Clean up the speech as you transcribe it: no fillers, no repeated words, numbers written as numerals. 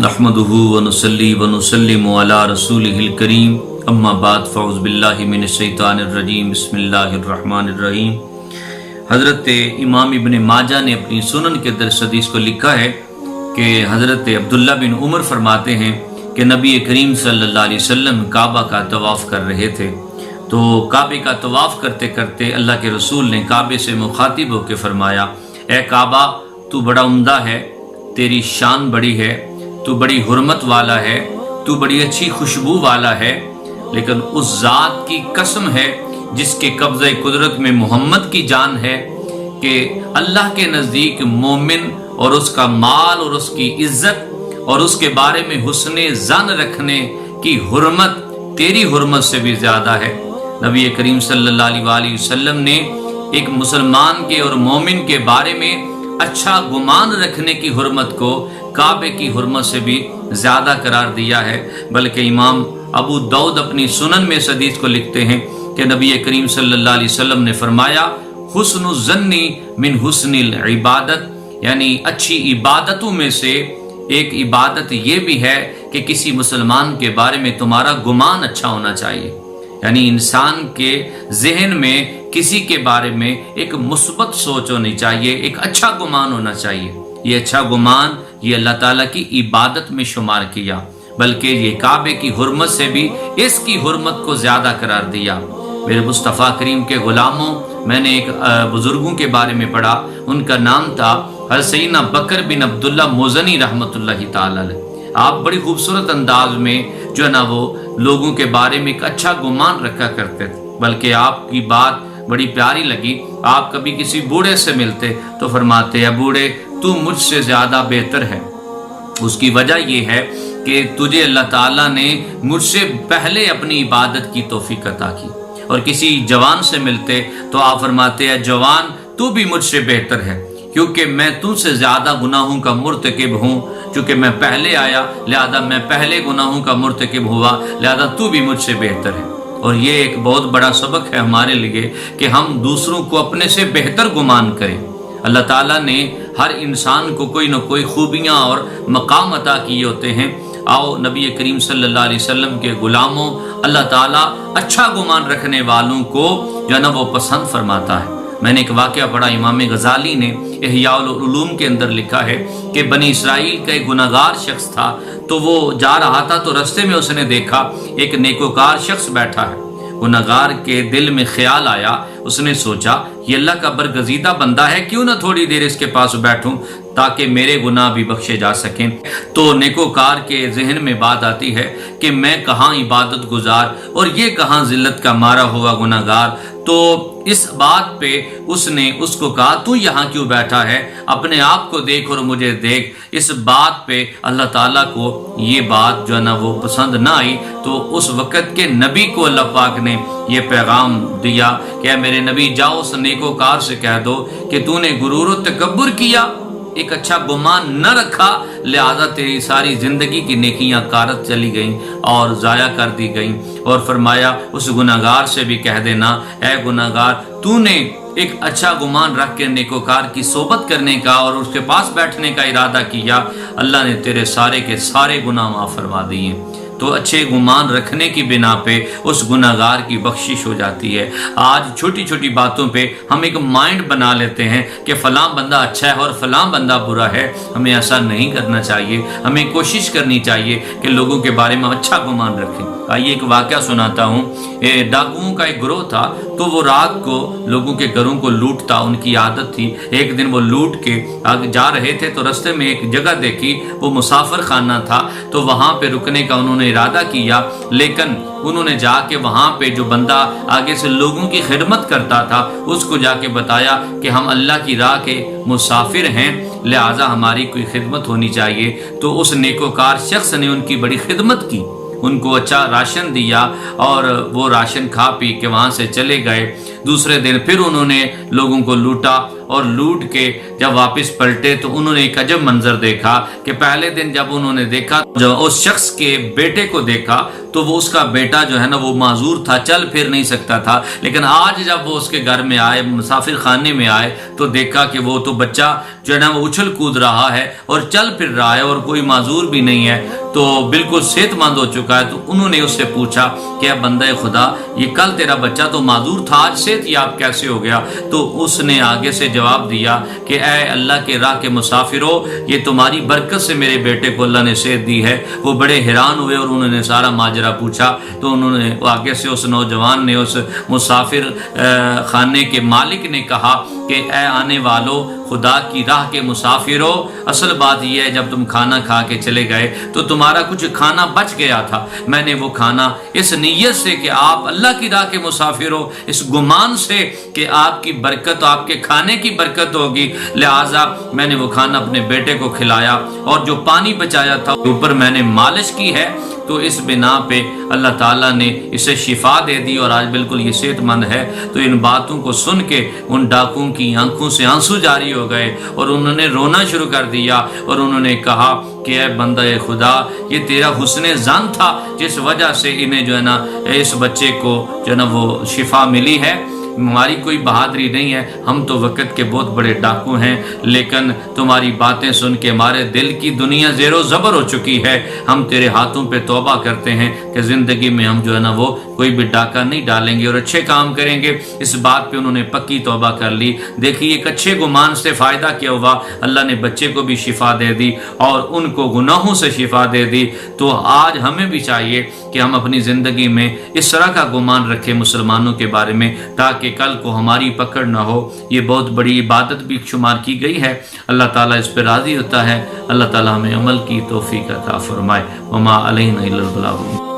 نحمده ونصلي ونسلم على رسوله الكريم اما بعد فاعوذ باللہ من الشیطان الرجیم بسم اللہ الرحمن الرحیم۔ حضرت امام ابن ماجہ نے اپنی سنن کے در حدیث کو لکھا ہے کہ حضرت عبداللہ بن عمر فرماتے ہیں کہ نبی کریم صلی اللہ علیہ وسلم کعبہ کا طواف کر رہے تھے، تو کعبے کا طواف کرتے کرتے اللہ کے رسول نے کعبے سے مخاطب ہو کے فرمایا، اے کعبہ تو بڑا عمدہ ہے، تیری شان بڑی ہے، تو بڑی حرمت والا ہے، تو بڑی اچھی خوشبو والا ہے، لیکن اس ذات کی قسم ہے جس کے قبضہ قدرت میں محمد کی جان ہے کہ اللہ کے نزدیک مومن اور اس کا مال اور اس کی عزت اور اس کے بارے میں حسن ظن رکھنے کی حرمت تیری حرمت سے بھی زیادہ ہے۔ نبی کریم صلی اللہ علیہ وآلہ وسلم نے ایک مسلمان کے اور مومن کے بارے میں اچھا گمان رکھنے کی حرمت کو کعبے کی حرمت سے بھی زیادہ قرار دیا ہے، بلکہ امام ابو داؤد اپنی سنن میں اس حدیث کو لکھتے ہیں کہ نبی کریم صلی اللہ علیہ وسلم نے فرمایا، حسن الظن من حسن العبادت، یعنی اچھی عبادتوں میں سے ایک عبادت یہ بھی ہے کہ کسی مسلمان کے بارے میں تمہارا گمان اچھا ہونا چاہیے، یعنی انسان کے ذہن میں کسی کے بارے میں ایک مثبت سوچ ہونی چاہیے، ایک اچھا گمان ہونا چاہیے۔ یہ اچھا گمان یہ اللہ تعالیٰ کی عبادت میں شمار کیا، بلکہ یہ کعبے کی حرمت سے بھی اس کی حرمت کو زیادہ قرار دیا۔ میرے مصطفیٰ کریم کے غلاموں، میں نے ایک بزرگوں کے بارے میں پڑھا، ان کا نام تھا حضرت سیدنا بکر بن عبداللہ مزنی رحمۃ اللہ تعالی علیہ۔ آپ بڑی خوبصورت انداز میں جو ہے نا وہ لوگوں کے بارے میں ایک اچھا گمان رکھا کرتے تھے، بلکہ آپ کی بات بڑی پیاری لگی۔ آپ کبھی کسی بوڑھے سے ملتے تو فرماتے ہیں، بوڑھے تو مجھ سے زیادہ بہتر ہے، اس کی وجہ یہ ہے کہ تجھے اللہ تعالیٰ نے مجھ سے پہلے اپنی عبادت کی توفیق عطا کی۔ اور کسی جوان سے ملتے تو آپ فرماتے ہیں، جوان تو بھی مجھ سے بہتر ہے، کیونکہ میں تم سے زیادہ گناہوں کا مرتکب ہوں، چونکہ میں پہلے آیا لہذا میں پہلے گناہوں کا مرتکب ہوا، لہذا تو بھی مجھ سے بہتر ہے۔ اور یہ ایک بہت بڑا سبق ہے ہمارے لیے کہ ہم دوسروں کو اپنے سے بہتر گمان کریں۔ اللہ تعالیٰ نے ہر انسان کو کوئی نہ کوئی خوبیاں اور مقام عطا کیے ہوتے ہیں۔ آؤ نبی کریم صلی اللہ علیہ وسلم کے غلاموں، اللہ تعالیٰ اچھا گمان رکھنے والوں کو جو ہے نا وہ پسند فرماتا ہے۔ میں نے ایک واقعہ پڑھا، امام غزالی نے احیاء العلوم کے اندر لکھا ہے کہ بنی اسرائیل کا ایک گناہگار شخص تھا، تو وہ جا رہا تھا تو رستے میں اس نے دیکھا ایک نیکوکار شخص بیٹھا ہے۔ گناہگار کے دل میں خیال آیا، اس نے سوچا یہ اللہ کا برگزیدہ بندہ ہے، کیوں نہ تھوڑی دیر اس کے پاس بیٹھوں تاکہ میرے گناہ بھی بخشے جا سکیں۔ تو نیکوکار کے ذہن میں بات آتی ہے کہ میں کہاں عبادت گزار اور یہ کہاں ذلت کا مارا ہوا گناہگار۔ تو اس بات پہ اس نے اس کو کہا، تو یہاں کیوں بیٹھا ہے، اپنے آپ کو دیکھ اور مجھے دیکھ۔ اس بات پہ اللہ تعالیٰ کو یہ بات جو ہے نا وہ پسند نہ آئی، تو اس وقت کے نبی کو اللہ پاک نے یہ پیغام دیا کہ اے میرے نبی، جاؤ اس نیکوکار سے کہہ دو کہ تو نے غرور و تکبر کیا، ایک اچھا گمان نہ رکھا، لہذا تیری ساری زندگی کی نیکیاں کارت چلی گئیں اور ضائع کر دی گئیں۔ اور فرمایا اس گناہگار سے بھی کہہ دینا، اے گناہگار، تو نے ایک اچھا گمان رکھ کے نیکوکار کی صحبت کرنے کا اور اس کے پاس بیٹھنے کا ارادہ کیا، اللہ نے تیرے سارے کے سارے گناہ معاف فرما دیے۔ تو اچھے گمان رکھنے کی بنا پہ اس گناہگار کی بخشش ہو جاتی ہے۔ آج چھوٹی چھوٹی باتوں پہ ہم ایک مائنڈ بنا لیتے ہیں کہ فلاں بندہ اچھا ہے اور فلاں بندہ برا ہے۔ ہمیں ایسا نہیں کرنا چاہیے، ہمیں کوشش کرنی چاہیے کہ لوگوں کے بارے میں اچھا گمان رکھیں۔ آئیے ایک واقعہ سناتا ہوں۔ ڈاکوؤں کا ایک گروہ تھا، تو وہ رات کو لوگوں کے گھروں کو لوٹتا، ان کی عادت تھی۔ ایک دن وہ لوٹ کے آگے جا رہے تھے تو رستے میں ایک جگہ دیکھی، وہ مسافر خانہ تھا، تو وہاں پہ رکنے کا انہوں نے ارادہ کیا، لیکن انہوں نے جا کے وہاں پہ جو بندہ آگے سے لوگوں کی خدمت کرتا تھا اس کو جا کے بتایا کہ ہم اللہ کی راہ کے مسافر ہیں، لہٰذا ہماری کوئی خدمت ہونی چاہیے۔ تو اس نیکوکار شخص نے ان کی بڑی خدمت کی، ان کو اچھا راشن دیا اور وہ راشن کھا پی کے وہاں سے چلے گئے۔ دوسرے دن پھر انہوں نے لوگوں کو لوٹا اور لوٹ کے جب واپس پلٹے تو انہوں نے ایک عجب منظر دیکھا کہ پہلے دن جب انہوں نے دیکھا جب اس شخص کے بیٹے کو دیکھا تو وہ اس کا بیٹا جو ہے نا وہ معذور تھا، چل پھر نہیں سکتا تھا، لیکن آج جب وہ اس کے گھر میں آئے، مسافر خانے میں آئے تو دیکھا کہ وہ تو بچہ جو ہے نا وہ اچھل کود رہا ہے اور چل پھر رہا ہے اور کوئی معذور بھی نہیں ہے، تو بالکل صحت مند ہو چکا ہے۔ تو انہوں نے اس سے پوچھا کہ اے بندہ خدا، یہ کل تیرا بچہ تو معذور تھا، آج صحت یاب کیسے ہو گیا؟ تو اس نے آگے سے جواب دیا کہ اے اللہ کے راہ کے مسافرو، یہ تمہاری برکت سے میرے بیٹے کو اللہ نے صحت دی ہے۔ وہ بڑے حیران ہوئے اور انہوں نے سارا ماجرا پوچھا، تو انہوں نے آگے سے اس نوجوان نے اس مسافر خانے کے مالک نے کہا کہ اے آنے والو، خدا کی راہ کے مسافرو، اصل بات یہ ہے جب تم کھانا کھا کے چلے گئے تو تمہارا کچھ کھانا بچ گیا تھا، میں نے وہ کھانا اس نیت سے کہ آپ اللہ کی راہ کے مسافر ہو، اس گمان سے کہ آپ کی برکت، آپ کے کھانے کی برکت ہوگی، لہٰذا میں نے وہ کھانا اپنے بیٹے کو کھلایا، اور جو پانی بچایا تھا اوپر میں نے مالش کی ہے، تو اس بنا پہ اللہ تعالیٰ نے اسے شفا دے دی اور آج بالکل یہ صحت مند ہے۔ تو ان باتوں کو سن کے ان ڈاکوؤں کی آنکھوں سے آنسو جاری ہو گئے اور انہوں نے رونا شروع کر دیا اور انہوں نے کہا کہ اے بندہ خدا، یہ تیرا حسن ظن تھا جس وجہ سے انہیں جو ہے نا اس بچے کو جو ہے نا وہ شفا ملی ہے، ہماری کوئی بہادری نہیں ہے، ہم تو وقت کے بہت بڑے ڈاکو ہیں، لیکن تمہاری باتیں سن کے ہمارے دل کی دنیا زیر و زبر ہو چکی ہے، ہم تیرے ہاتھوں پہ توبہ کرتے ہیں کہ زندگی میں ہم جو ہے نا وہ کوئی بھی ڈاکہ نہیں ڈالیں گے اور اچھے کام کریں گے۔ اس بات پہ انہوں نے پکی توبہ کر لی۔ دیکھیے ایک اچھے گمان سے فائدہ کیا ہوا، اللہ نے بچے کو بھی شفا دے دی اور ان کو گناہوں سے شفا دے دی۔ تو آج ہمیں بھی چاہیے کہ ہم اپنی زندگی میں اس طرح کا گمان رکھیں مسلمانوں کے بارے میں، تاکہ کل کو ہماری پکڑ نہ ہو۔ یہ بہت بڑی عبادت بھی شمار کی گئی ہے، اللہ تعالیٰ اس پہ راضی ہوتا ہے۔ اللہ تعالیٰ ہمیں عمل کی توفیق عطا فرمائے۔ وما علینا الا البلاغ۔